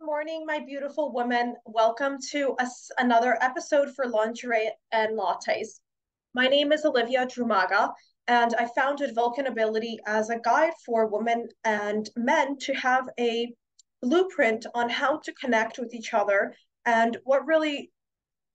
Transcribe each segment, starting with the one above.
Morning, my beautiful women. Welcome to another episode for Lingerie and Lattes. My name is Olivia Drumaga, and I founded Vulcanability as a guide for women and men to have a blueprint on how to connect with each other and what really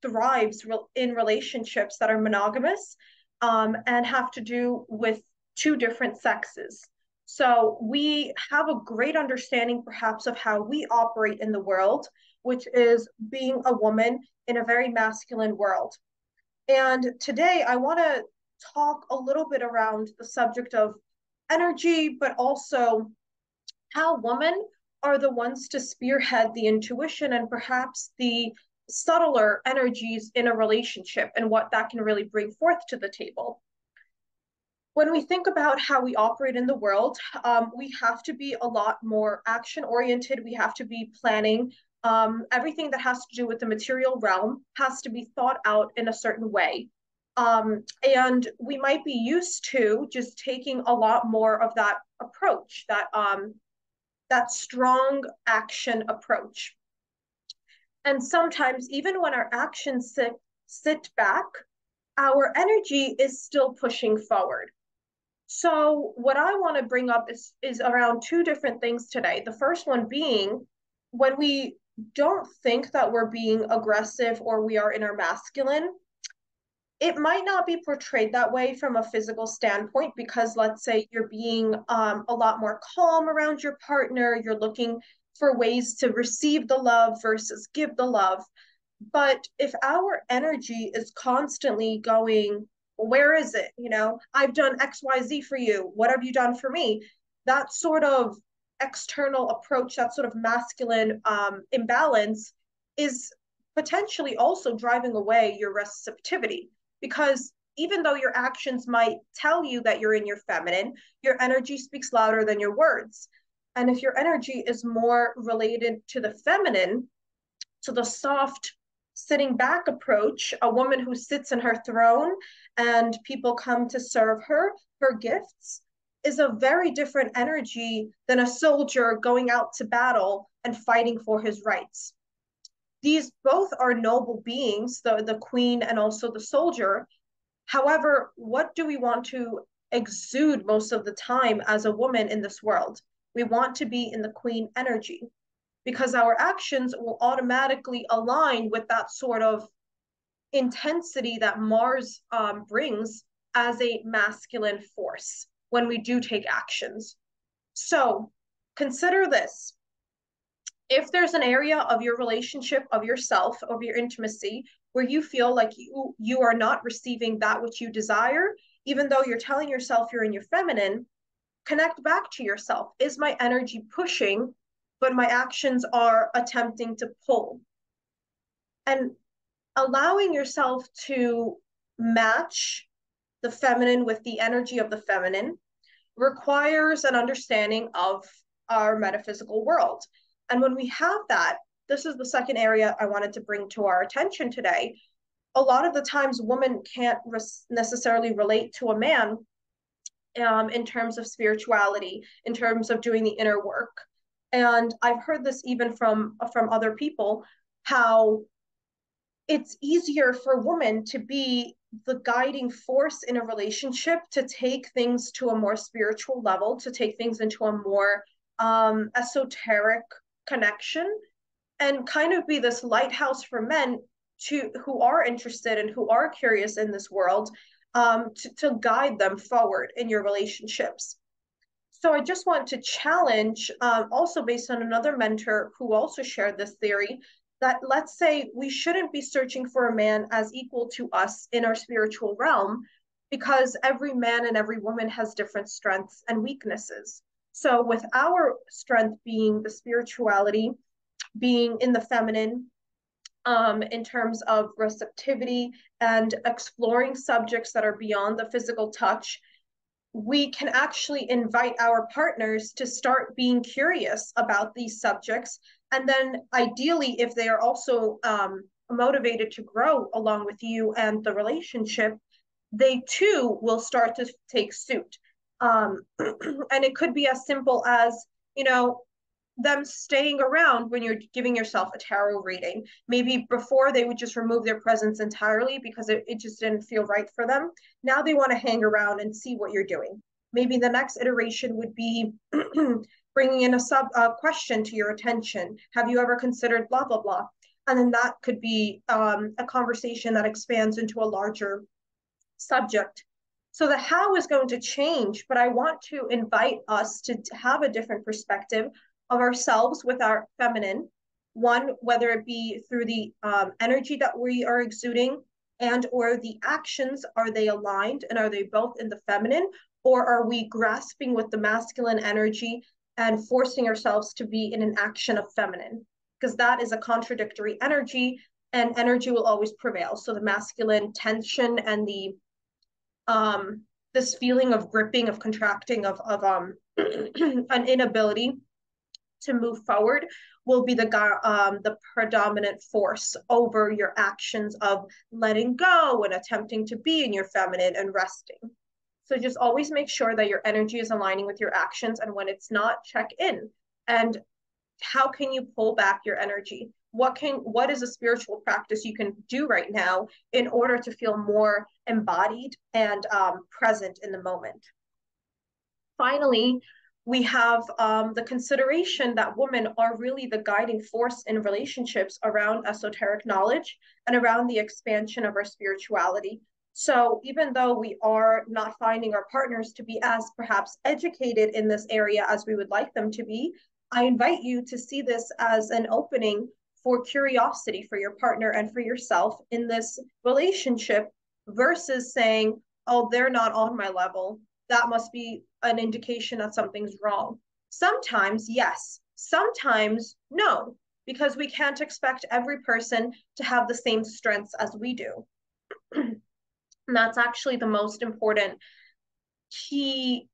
thrives in relationships that are monogamous and have to do with two different sexes. So we have a great understanding, perhaps, of how we operate in the world, which is being a woman in a very masculine world. And today I want to talk a little bit around the subject of energy, but also how women are the ones to spearhead the intuition and perhaps the subtler energies in a relationship and what that can really bring forth to the table. When we think about how we operate in the world, we have to be a lot more action oriented. We have to be planning. Everything that has to do with the material realm has to be thought out in a certain way. And we might be used to just taking a lot more of that approach, that strong action approach. And sometimes, even when our actions sit back, our energy is still pushing forward. So, what I want to bring up is around two different things today. The first one being when we don't think that we're being aggressive or we are in our masculine, it might not be portrayed that way from a physical standpoint because let's say you're being a lot more calm around your partner, you're looking for ways to receive the love versus give the love. But if our energy is constantly going, well, where is it? I've done XYZ for you. What have you done for me? That sort of external approach, that sort of masculine imbalance is potentially also driving away your receptivity because even though your actions might tell you that you're in your feminine, your energy speaks louder than your words. And if your energy is more related to the feminine, to the soft sitting back approach, a woman who sits in her throne and people come to serve her gifts, is a very different energy than a soldier going out to battle and fighting for his rights. These both are noble beings, the queen and also the soldier. However, what do we want to exude most of the time as a woman in this world? We want to be in the queen energy because our actions will automatically align with that sort of intensity that Mars brings as a masculine force when we do take actions. So consider this. If there's an area of your relationship, of yourself, of your intimacy, where you feel like you are not receiving that which you desire, even though you're telling yourself you're in your feminine, connect back to yourself. Is my energy pushing, but my actions are attempting to pull? And allowing yourself to match the feminine with the energy of the feminine requires an understanding of our metaphysical world. And when we have that, this is the second area I wanted to bring to our attention today. A lot of the times, women can't necessarily relate to a man in terms of spirituality, in terms of doing the inner work. And I've heard this even from other people, how it's easier for women to be the guiding force in a relationship, to take things to a more spiritual level, to take things into a more esoteric connection, and kind of be this lighthouse for men who are interested and who are curious in this world, to guide them forward in your relationships. So I just want to challenge, also based on another mentor who also shared this theory, that let's say we shouldn't be searching for a man as equal to us in our spiritual realm, because every man and every woman has different strengths and weaknesses. So with our strength being the spirituality, being in the feminine, in terms of receptivity and exploring subjects that are beyond the physical touch, we can actually invite our partners to start being curious about these subjects. And then ideally, if they are also motivated to grow along with you and the relationship, they too will start to take suit. And it could be as simple as, them staying around when you're giving yourself a tarot reading. Maybe before they would just remove their presence entirely because it just didn't feel right for them. Now they want to hang around and see what you're doing. Maybe the next iteration would be bringing in a question to your attention. Have you ever considered blah, blah, blah? And then that could be a conversation that expands into a larger subject. So the how is going to change, but I want to invite us to have a different perspective of ourselves with our feminine. One, whether it be through the energy that we are exuding and or the actions, are they aligned and are they both in the feminine, or are we grasping with the masculine energy and forcing ourselves to be in an action of feminine? Because that is a contradictory energy, and energy will always prevail. So the masculine tension and the this feeling of gripping, of contracting, of an inability to move forward will be the predominant force over your actions of letting go and attempting to be in your feminine and resting. So just always make sure that your energy is aligning with your actions, and when it's not, check in. And how can you pull back your energy? What is a spiritual practice you can do right now in order to feel more embodied and present in the moment? Finally, we have the consideration that women are really the guiding force in relationships around esoteric knowledge and around the expansion of our spirituality. So even though we are not finding our partners to be as perhaps educated in this area as we would like them to be, I invite you to see this as an opening for curiosity for your partner and for yourself in this relationship versus saying, oh, they're not on my level. That must be an indication that something's wrong. Sometimes, yes. Sometimes, no, because we can't expect every person to have the same strengths as we do. And that's actually the most important key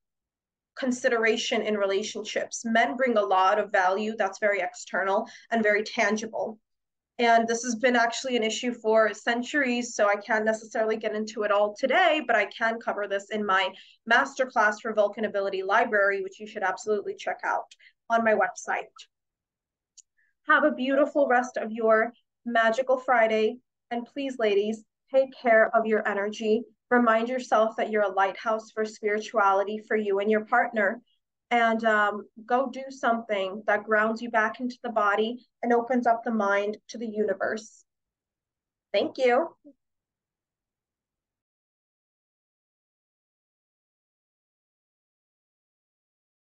consideration in relationships. Men bring a lot of value that's very external and very tangible. And this has been actually an issue for centuries, so I can't necessarily get into it all today, but I can cover this in my masterclass for Vulcanability Library, which you should absolutely check out on my website. Have a beautiful rest of your magical Friday. And please, ladies, take care of your energy. Remind yourself that you're a lighthouse for spirituality for you and your partner. And go do something that grounds you back into the body and opens up the mind to the universe. Thank you.